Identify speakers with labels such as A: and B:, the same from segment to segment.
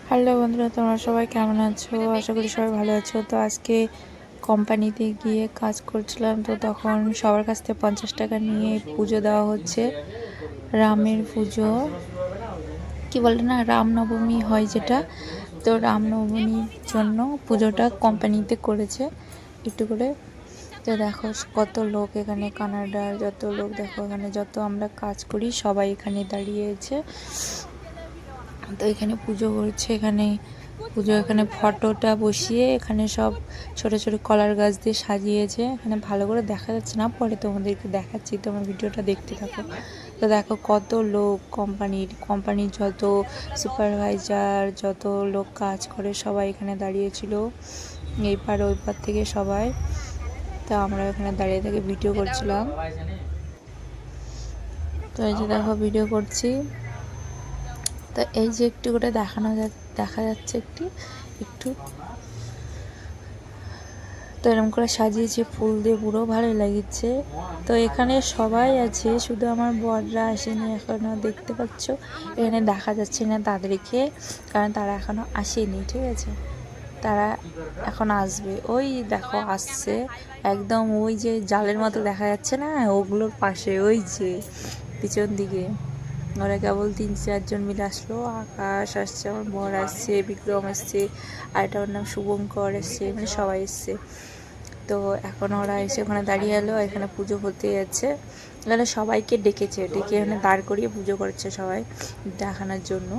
A: Hello বন্ধুরা, তোমরা সবাই কেমন আছো? আশা করি সবাই ভালো আছো। তো আজকে কোম্পানিতে গিয়ে কাজ করছিলাম, তো তখন সবার কাছ থেকে 50 টাকা নিয়ে পুজো দেওয়া হচ্ছে। রামের পুজো কি বলে না, রামনবমী হয় যেটা, তো রামনবমীর জন্য পুজোটা কোম্পানিতে করেছে একটু করে। তো দেখো কত লোক এখানে, কানাডার যত লোক দেখো, এখানে যত আমরা কাজ করি সবাই এখানে দাঁড়িয়েছে। তো এখানে পুজো করছে, এখানে ফটোটা বসিয়ে এখানে সব ছোট ছোট কলার গাছ দিয়ে সাজিয়েছে। এখানে ভালো করে দেখা যাচ্ছে না, পরে তোমাদেরকে দেখাচ্ছি, তোমার ভিডিওটা দেখতে থাকো। তো দেখো কত লোক, কোম্পানির যত সুপারভাইজার, যত লোক কাজ করে সবাই এখানে দাঁড়িয়েছিল, এই পার ওই পার থেকে সবাই। তো আমরা এখানে দাঁড়িয়ে থেকে ভিডিও করছিলাম। তো এই যে দেখো ভিডিও করছি। তো এই যে একটু করে দেখা যাচ্ছে একটু তো এরকম করে সাজিয়েছে ফুল দিয়ে, পুরো ভালোই লাগছে। তো এখানে সবাই আছে, শুধু আমার বররা আসেনি এখনো, দেখতে পাচ্ছ এখানে দেখা যাচ্ছে না তাদেরকে, কারণ তারা এখনো আসেনি, ঠিক আছে? তারা এখন আসবে, ওই দেখো আসছে একদম, ওই যে জালের মতো দেখা যাচ্ছে না, ওগুলোর পাশে ওই যে পিছন দিকে ওরা কেবল 3-4 জন মিলে আসলো। আকাশ আসছে, আমার বর আসছে, বিক্রম আসছে, আর এটা ওর নাম শুভঙ্কর আসছে, মানে সবাই এসছে। তো এখন ওরা এসে ওখানে দাঁড়িয়ে এলো, এখানে পুজো হতে যাচ্ছে। এখানে সবাইকে ডেকে এখানে দাঁড় করিয়ে পুজো করছে সবাই দেখানোর জন্য।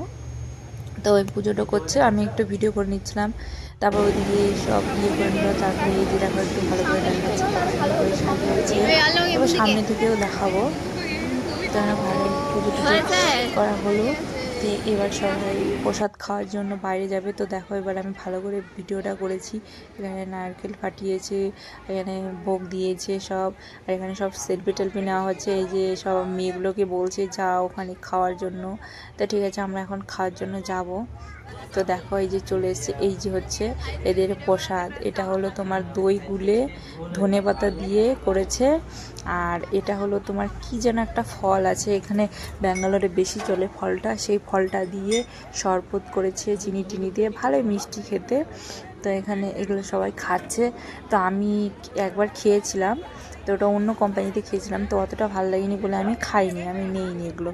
A: তো ওই পুজোটা করছে, আমি একটু ভিডিও করে নিচ্ছিলাম। তারপর ওইদিকে সব করে নিল, তারপরে এই যে দেখো একটু ভালো করে দেখাচ্ছে, তারপর সামনে থেকেও দেখাবো। তো ভালো পুজো করা হলো। তো এবার সবাই প্রসাদ খাওয়ার জন্য বাইরে যাবে। তো দেখো এবার আমি ভালো করে ভিডিওটা করেছি। এখানে নারকেল ফাটিয়েছে, এখানে ভোগ দিয়েছে সব, আর এখানে সব সেলফি টেলফি নেওয়া হচ্ছে। এই যে সব মেয়েগুলোকে বলছে যাও ওখানে খাওয়ার জন্য। তো ঠিক আছে, আমরা এখন খাওয়ার জন্য যাব। তো দেখো এই যে চলে এসছে, এই যে হচ্ছে এদের প্রসাদ। এটা হলো তোমার দই গুলে ধনেপাতা দিয়ে করেছে, আর এটা হলো তোমার কি যেন একটা ফল আছে, এখানে ব্যাঙ্গালোরে বেশি চলে ফলটা, সেই ফলটা দিয়ে শরবত করেছে চিনি টিনি দিয়ে, ভালোই মিষ্টি খেতে। তো এখানে এগুলো সবাই খাচ্ছে। তো আমি একবার খেয়েছিলাম, তো ওটা অন্য কোম্পানিতে খেয়েছিলাম, তো অতটা ভালো লাগেনি বলে আমি খাইনি, আমি নেইনি এগুলো।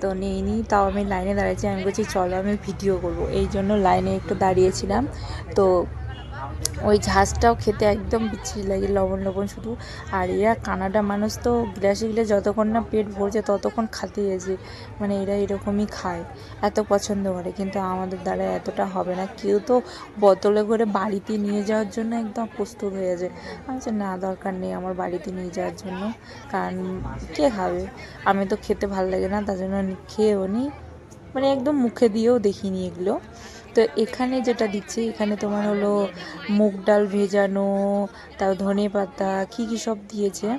A: তো নেইনি, তাও আমি লাইনে দাঁড়িয়েছি, আমি বলছি চলো আমি ভিডিও করব, এই জন্য লাইনে একটু দাঁড়িয়েছিলাম। তো ওই ঝাঁজটাও খেতে একদম বিচ্ছিরি লাগে, লবণ লবণ শুধু। আর এরা কানাডা মানুষ, তো গ্লাসে গিলে যতক্ষণ না পেট ভরছে ততক্ষণ খাতেই আছে, মানে এরা এরকমই খায়, এত পছন্দ করে। কিন্তু আমাদের দ্বারা এতটা হবে না, কেউ তো বোতলে করে বাড়িতে নিয়ে যাওয়ার জন্য একদম প্রস্তুত হয়ে যায়। আমি বলছি না, দরকার নেই আমার বাড়িতে নিয়ে যাওয়ার জন্য, কারণ কে খাবে, আমি তো খেতে ভালো লাগে না, তার জন্য খেয়েও নিই, মানে একদম মুখে দিয়েও দেখিনি এগুলো। তো এখানে যেটা দিচ্ছে, এখানে তোমার হলো মুগ ডাল ভেজানো, তাও ধনে পাতা কী কী সব দিয়েছে।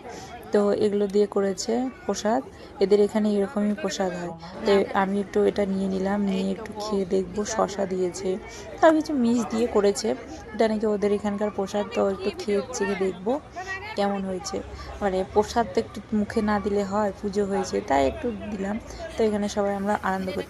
A: তো এগুলো দিয়ে করেছে প্রসাদ, এদের এখানে এরকমই প্রসাদ হয়। তো আমি একটু এটা নিয়ে নিলাম, নিয়ে একটু খেয়ে দেখবো। শশা দিয়েছে, আর কিছু মিষ দিয়ে করেছে, এটা নাকি ওদের এখানকার প্রসাদ। তো একটু খেয়ে চেখে দেখবো কেমন হয়েছে, মানে প্রসাদ তো একটু মুখে না দিলে হয়, পুজো হয়েছে তাই একটু দিলাম। তো এখানে সবাই আমরা আনন্দ করছি।